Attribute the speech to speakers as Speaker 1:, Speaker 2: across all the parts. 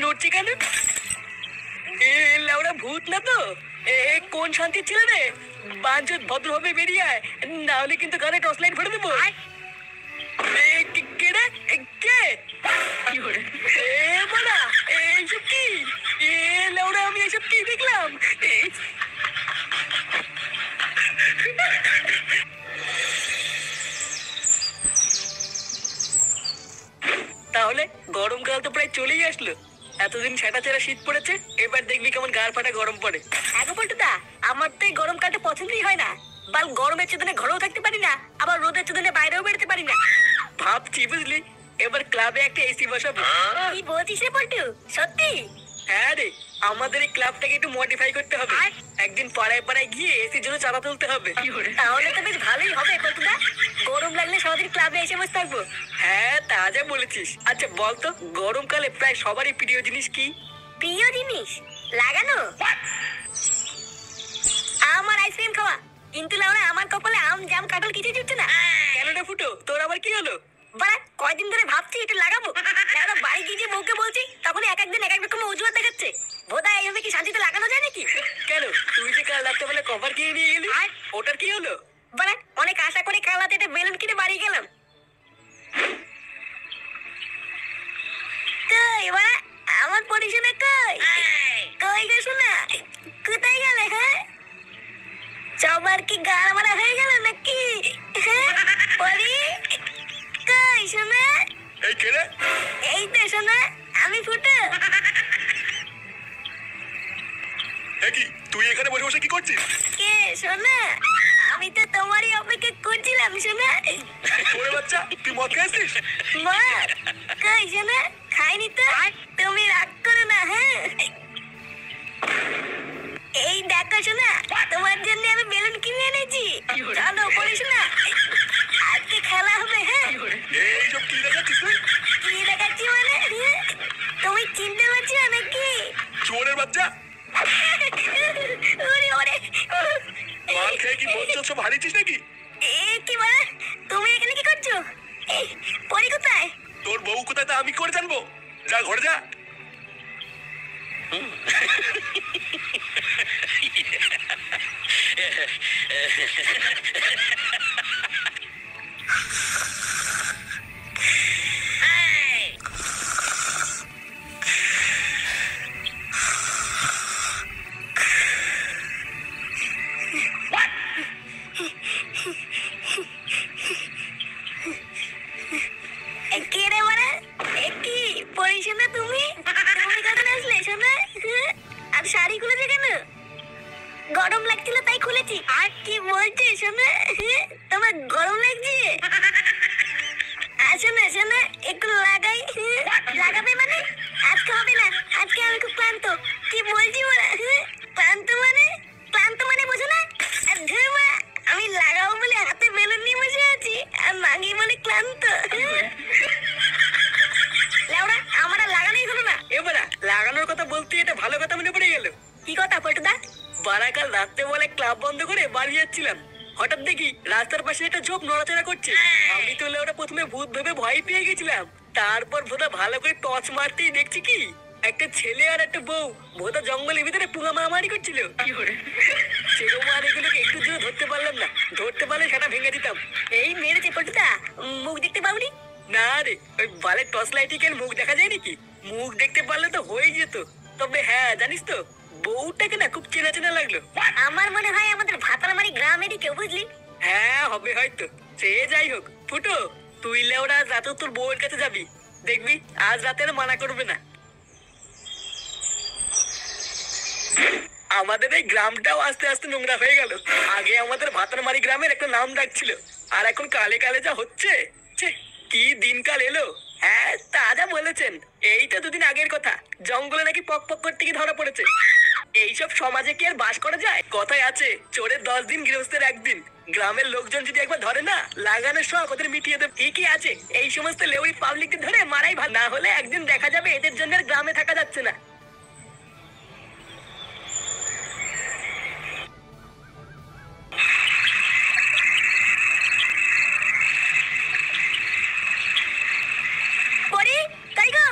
Speaker 1: নড়ছে কেন? লাউড়া ভূত না তো? কোন শান্তির ছেলে রে? বাঞ্চত ভদ্রভাবে বেরিয়ে আয়, না হলে কিন্তু গানে টর্চ লাইট ভরে দেবো। কে রে? কে? বলা এইসব কি? লাউড়া আমি এইসব কি দেখলাম? তাহলে গরমকাল তো প্রায় চলেই আসলো। এতদিন সেটা ছেড়া শীত পড়েছে, এবার দেখবি কেমন গাড় ফাটা গরম পড়ে।
Speaker 2: আগে বলতো দা, আমার তো এই গরমকালটা পছন্দই হয় না। বাল গরমের চেতনে ঘরেও থাকতে পারি না, আবার রোদের চেতনে বাইরেও বেরোতে পারি না।
Speaker 1: ভাবছি বুঝলি, এবার ক্লাবে একটা এসি বসাবো।
Speaker 2: কি বলছিস রে পল্টু? সত্যি?
Speaker 1: হ্যাঁ রে, আমাদের এই ক্লাবটাকে একটু মডিফাই করতে হবে। একদিন পাড়ায় পাড়ায় গিয়ে এসির জন্য চাঁদা তুলতে হবে।
Speaker 2: তাহলে তো বেশ ভালোই হবে পল্টু দা। গরম লাগলে সারাদিন ক্লাবে এসে বসে থাকবো।
Speaker 1: হ্যাঁ তা যা বলেছিস। আচ্ছা বলতো, গরমকালে প্রায় সবারই প্রিয় জিনিস কি?
Speaker 2: প্রিয় জিনিস লাগানো? আমার আইসক্রিম খাওয়া। কিন্তু লাউড়া আমার কপালে আম জাম কাঁঠাল কিছুই জুটছে না।
Speaker 1: কেন রে ফুটো, তোর আবার কি হলো?
Speaker 2: বাড়া কয়দিন ধরে ভাবছি একটু লাগাবো। লাউড়া বাড়ি গিয়ে যে বউকে বলছি, তখন এক একদিন এক এক রকম অজুহাত দেখাচ্ছে। বোধহয় এইভাবে কি শান্তিতে লাগানো যায় নাকি?
Speaker 1: কেন, তুই যে কাল রাত্রেবেলা কভার কিনে নিয়ে গেলি, ওটার কি হলো?
Speaker 2: বাড়া অনেক আশা করে কাল রাতে একটা বেলুন কিনে বাড়ি গেলাম। কই বাড়া আমার পরিশোনা কই? কই গো শোনা, কোথায় গেলে? হ্যাঁ সবার কি গাড় মারা হয়ে গেল নাকি? হ্যাঁ পরি কই শোনা?
Speaker 1: এই কে রে?
Speaker 2: এই তো শোনা, আমি ফুটো।
Speaker 1: কি তুই এখানে বসে বসে কি করছিস?
Speaker 2: কে শোনা? আমি তো তোমারই অপেক্ষা করছিলাম শোনা।
Speaker 1: ওরে বাচ্চা, তুই মদ খাইছিস?
Speaker 2: মা কই শোনা? খাইনি তো। তুমি রাগ করো না। হ্যাঁ এই দেখো শোনা, তোমার জন্য আমি বেলুন কিনে এনেছি। চলো পড়ি শোনা, আজকে খেলা হবে। হ্যাঁ
Speaker 1: এইসব কি দেখাচ্ছিস তুই?
Speaker 2: কি দেখাচ্ছি মানে? তুমি চিনতে পারছো নাকি?
Speaker 1: চোরের বাচ্চা,
Speaker 2: ওরে ওরে
Speaker 1: মাল খেয়ে কি বলছো, সব হারিয়েছিস নাকি?
Speaker 2: এ কি বলে? তুমি এখানে কি করছো? পরি কোথায়?
Speaker 1: তোর বউ কোথায় তা আমি করে জানবো? যা ঘরে যা।
Speaker 2: কে রে বলে? কি পরি শোনা তুমি? তুমি কখন আসলে শোনা? আর শাড়ি খুলেছে কেন? গরম লাগছিল তাই খুলেছি। আর কি বলছে শোনা? তোমার গরম লাগছে? আসো না শোনা, একটু লাগাই। লাগাবে মানে? আজকে হবে না, আজকে আমি খুব ক্লান্ত। কি বলছি ওরা? ক্লান্ত মানে? ক্লান্ত মানে বোঝো না? আর ধুমা, আমি লাগাবো বলে হাতে বেলুন নিয়ে বসে আছি, আর মাগি বলে ক্লান্ত। লাউড়া আমার আর লাগানোই হলো না।
Speaker 1: এবারে লাগানোর কথা বলতে এটা ভালো কথা মনে পড়ে গেল।
Speaker 2: কি কথা পল্টুদা?
Speaker 1: বারাকাল রাত্রে বলে ক্লাব বন্ধ করে বাড়ি যাচ্ছিলাম, হঠাৎ দেখি রাস্তার পাশে একটা ঝোপ নড়াচড়া করছে। আমি তো ওটা প্রথমে ভূত ভেবে ভয় পেয়ে গেছিলাম। তারপর ভোদা ভালো করে টর্চ মারতেই দেখছি কি একটা ছেলে আর একটা বউ ভোদা জঙ্গলের ভিতরে পুঙ্গা মারামারি করছিল। সেরকম আর এগুলোকে একটু জোরে ধরতে পারলাম না, ধরতে পারলে সেটা ভেঙে দিতাম।
Speaker 2: এই মেরেছে পল্টুদা, মুখ দেখতে পাবনি?
Speaker 1: না রে, ওই বালের টর্চ লাইটে কেন মুখ দেখা যায় নাকি? মুখ দেখতে পারলে তো হয়ে যেত। তবে হ্যাঁ জানিস তো, বউটাকে না খুব চেনা চেনা লাগলো।
Speaker 2: আমার মনে হয় আমাদের ভাতারমারি গ্রামেরই কেউ, বুঝলি?
Speaker 1: হ্যাঁ হবে হয়তো। সে যাই হোক ফুটো, তুই লেওরা আজ রাতে তোর বউয়ের কাছে যাবি, দেখবি আজ রাতে আর মানা করবে না। আমাদের এই গ্রামটাও আস্তে আস্তে নোংরা হয়ে গেল। আগে আমাদের ভাতারমারি গ্রামের একটা নাম ডাক ছিল, আর এখন কালে কালে যা হচ্ছে, ছে, কি দিনকাল এলো। হ্যাঁ তা যা বলেছেন, এইটা দুদিন আগের কথা, জঙ্গলে নাকি পক পক করতে গিয়ে ধরা পড়েছে। এইসব সমাজে কি আর বাস করা যায়? কথায় আছে, চোরের 10 দিন গৃহস্থের 1 দিন। গ্রামের লোকজন যদি একবার ধরে না, লাগানোর শখ ওদের মিটিয়ে দেবে। ঠিকই আছে, এই সমস্ত লেউরি পাবলিককে ধরে মারাই ভালো, না হলে একদিন দেখা যাবে এদের জন্য আর গ্রামে থাকা যাচ্ছে না।
Speaker 2: পরি কই গো,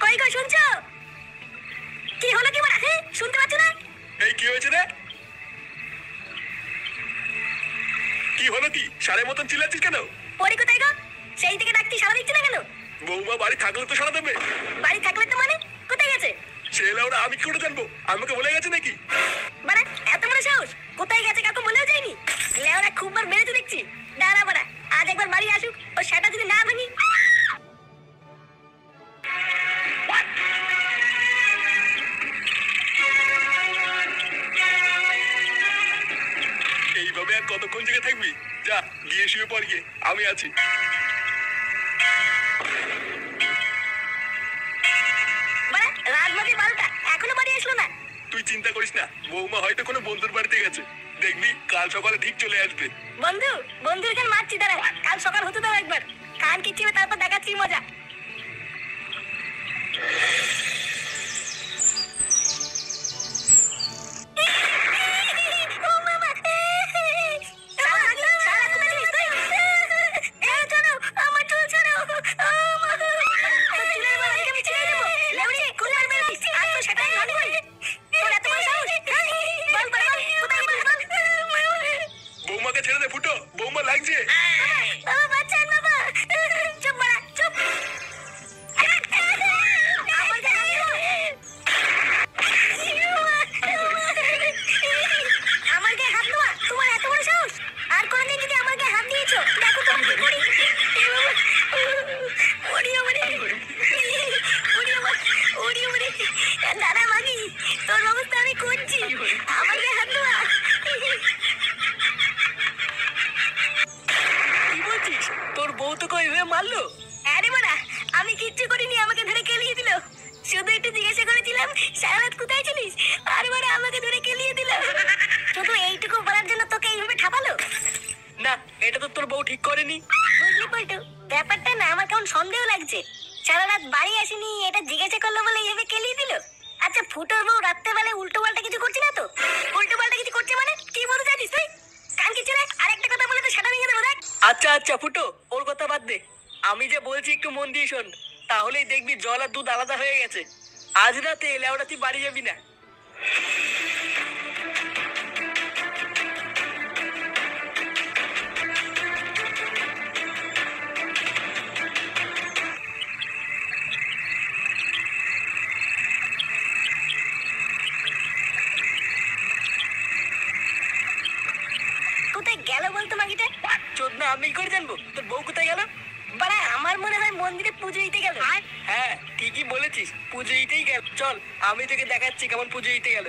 Speaker 2: কই গো শুনছো? শুনতে পাচ্ছ না?
Speaker 3: এই কি হয়েছে রে? কি হলো কি? সারের মতন চিল্লাচ্ছিস কেন?
Speaker 2: পরি কোথায় গো? সেই থেকে ডাকছি, সাড়া দিচ্ছে না কেন?
Speaker 3: বৌমা বাড়ি থাকলে তো সারা দেবে।
Speaker 2: বাড়ি থাকলে তো মানে কোথায় গেছে?
Speaker 3: সে লেওড়া আমি কি করে জানবো? আমাকে বলে গেছে নাকি?
Speaker 2: বাড়া এত বড় সাহস! কোথায় গেছে কাউকে বলেও যায়নি। লেওরা খুব বার মেরেছে দেখছি। দাঁড়া বাড়া, আজ একবার বাড়ি আসুক, ও সেটা যদি না ভাঙি।
Speaker 3: এইভাবে আর কতক্ষণ জেগে থাকবি? যা গিয়ে শুয়ে পড় গিয়ে, আমি আছি।
Speaker 2: বাড়া রাত বাজে 12টা, এখনো বাড়ি আসলো না।
Speaker 3: তুই চিন্তা করিস না, বৌমা হয়তো কোনো বন্ধুর বাড়িতে গেছে। দেখবি কাল সকালে ঠিক চলে আসবে।
Speaker 2: বন্ধু, বন্ধু এখানে মারছি, দাঁড়া। কাল সকাল হতে দাও একবার। কান কিচ্ছিবে, তারপর দেখাচ্ছি মজা। ও বাবা! শালা, শালা কোথায় ছিলিস তুই? ছাড়ো, আমার চুল ছাড়ো। ও মা! তোর চুলের বাল আজকে আমি ছিঁড়ে দেবো। লেউড়ি, কোথায় মেরেছিস? আর তো সেটাই ভাঙবই। তোর এত বড় সাহস? বল, বল, বল, কোথায় গেছিস বল?
Speaker 3: বৌমাকে ছেড়ে দে ফুটো, বৌমা লাগছে।
Speaker 2: বাবা বাঁচান বাবা! চুপ বাড়া, চুপ! আমার গায়ে হাত দিও! আমার গায়ে হাত দেওয়া তোমার এত বড় সাহস? আর কোনদিন যদি আমার গায়ে হাত দিয়েছো, দেখো তো আমি কি করি। ওরে ওরে, ওরে আমার, ওরে ওরে! দাঁড়া মাগি, তোর ব্যবস্থা আমি করছি। আমার গায়ে হাত দেওয়া!
Speaker 1: কি বলছিস? তোর বউ তোকে ওইভাবে মারলো?
Speaker 2: আরে বাড়া, আমি কিচ্ছু করিনি, আমাকে ধরে কেলিয়ে দিল। শুধু একটু জিজ্ঞাসা করেছিলাম সারা রাত কোথায় ছিলিস, আর বাড়া আমাকে ধরে কেলিয়ে দিল। শুধু এইটুকু বলার জন্য তোকে এইভাবে ঠাপালো?
Speaker 1: না, এটা তো তোর বউ ঠিক করেনি।
Speaker 2: বুঝলি পল্টু, ব্যাপারটা না আমার কেমন সন্দেহ লাগছে। সারা রাত বাড়ি আসেনি, এটা জিজ্ঞাসা করলো বলে এইভাবে কেলিয়ে দিল। আচ্ছা ফুটোর বউ রাত্রেবেলায় উল্টো পাল্টা কিছু করছে না তো? উল্টো পাল্টা কিছু করছে মানে কি বলতে চাইছিস তুই? কান কিচ্ছু না, আরেকটা কথা বলে তো সেটা ভেঙে দেবো দেখ।
Speaker 1: আচ্ছা আচ্ছা ফুটো, ওর কথা বাদ দে। আমি যে বলছি একটু মন দিয়ে শোন, তাহলেই দেখবি জল আর দুধ আলাদা হয়ে গেছে। আজ রাতে লেওড়া তুই বাড়ি যাবি না।
Speaker 2: কোথায় গেল বলতো মাগিটা?
Speaker 1: চোদনা, আমি কি করে জানবো তোর বউ কোথায় গেল?
Speaker 2: বাড়া আমার মনে হয় মন্দিরে পুজো দিতে গেল।
Speaker 1: হ্যাঁ ঠিকই বলেছিস, পুজো দিতেই গেল। চল আমি তোকে দেখাচ্ছি কেমন পুজো দিতে গেল।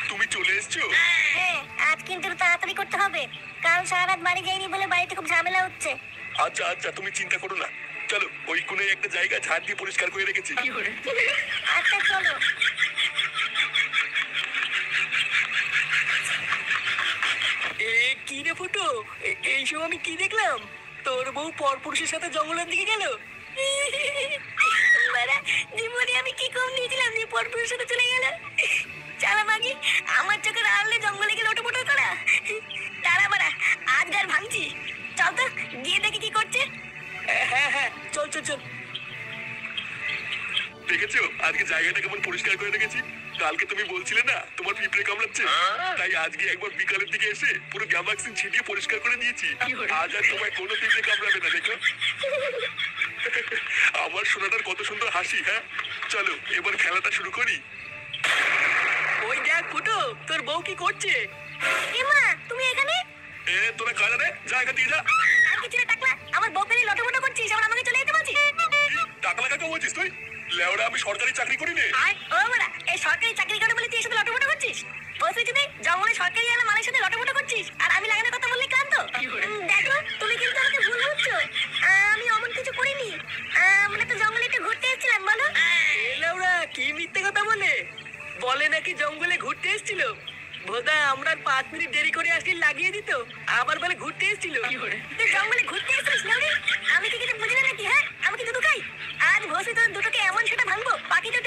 Speaker 3: তুমি চলে এসছো?
Speaker 2: হ্যাঁ, আজ কিন্তু একটু তাড়াতাড়ি করতে হবে। কাল সারা রাত বাড়ি যাইনি বলে বাড়িতে খুব ঝামেলা হচ্ছে।
Speaker 3: আচ্ছা আচ্ছা, তুমি চিন্তা করো না। চলো ওই কোণে একটা জায়গা ঝাড় দিয়ে পরিষ্কার করে রেখেছি।
Speaker 2: আচ্ছা চলো।
Speaker 1: এ কি রে ফুটো, এইসব আমি কি দেখলাম? তোর বউ পরপুরুষের সাথে জঙ্গলের দিকে গেল।
Speaker 2: বাড়া জীবনে আমি কি কম নিয়েছিলাম যে পরপুরের সাথে চলে গেল। চালা মাগি, আমার চোখের আড়লে জঙ্গলে গেলে ওটো করা। তারা বাড়া আজ আর ভাঙছি। চল তো গিয়ে দেখি কি করছে।
Speaker 1: হ্যাঁ হ্যাঁ, চল চল চল।
Speaker 3: দেখেছো আজকে জায়গাটা কেমন পরিষ্কার করে রেখেছি? কালকে তুমি বলছিলে না তোমার পিঁপড়ে কামড়াচ্ছে, তাই আজকে একবার বিকালের দিকে এসে পুরো গ্যামাক্সিন ছিটিয়ে পরিষ্কার করে দিয়েছি। আজ আর তোমায় কোনো পিঁপড়ে কামড়াবে না, দেখো। আমার সোনাটার কত সুন্দর হাসি। হ্যাঁ চলো এবার খেলাটা শুরু করি।
Speaker 1: ওই দেখ ফুটো, তোর বউ কি করছে?
Speaker 2: এমা তুমি এখানে?
Speaker 3: এ তোরা কারা রে? যা এখান থেকে যা।
Speaker 2: আর কিছু না টাকলা, আমার বউকে নিয়ে লটপটো করছিস, আবার আমাকে চলে যেতে বলছিস?
Speaker 3: টাকলা কাকা বলছিস তুই? লেওড়া আমি সরকারি চাকরি করি নে।
Speaker 2: ও বাড়া, এই সরকারি চাকরি করে বলে তুই এর সাথে লটপটো করছিস? বলছিস যদি জঙ্গলে সরকারি আলা মালের সাথে লটপটো করছিস, আর আমি লাগানোর কথা বললে ক্লান্ত? দেখো তুমি কিন্তু আমাকে ভুল বুঝছো। আমি অমন কিছু করিনি। আমরা তো জঙ্গলে একটু ঘুরতে এসেছিলাম, বলো।
Speaker 1: লেওড়া কি মিথ্যে কথা বলে? বলে নাকি জঙ্গলে ঘুরতে এসেছিল। ভোদা আমরা 5 মিনিট দেরি করে আসলে লাগিয়ে দিত, আবার বলে ঘুরতে এসেছিল।
Speaker 2: তুই জঙ্গলে ঘুরতে এসেছিস নাকি? আমি কি কিছু বুঝি না নাকি? হ্যাঁ আমি কি দুটো খাই? আজ ভোসে তোর দুটোকে এমন সেটা ভাঙবো, বাকি তো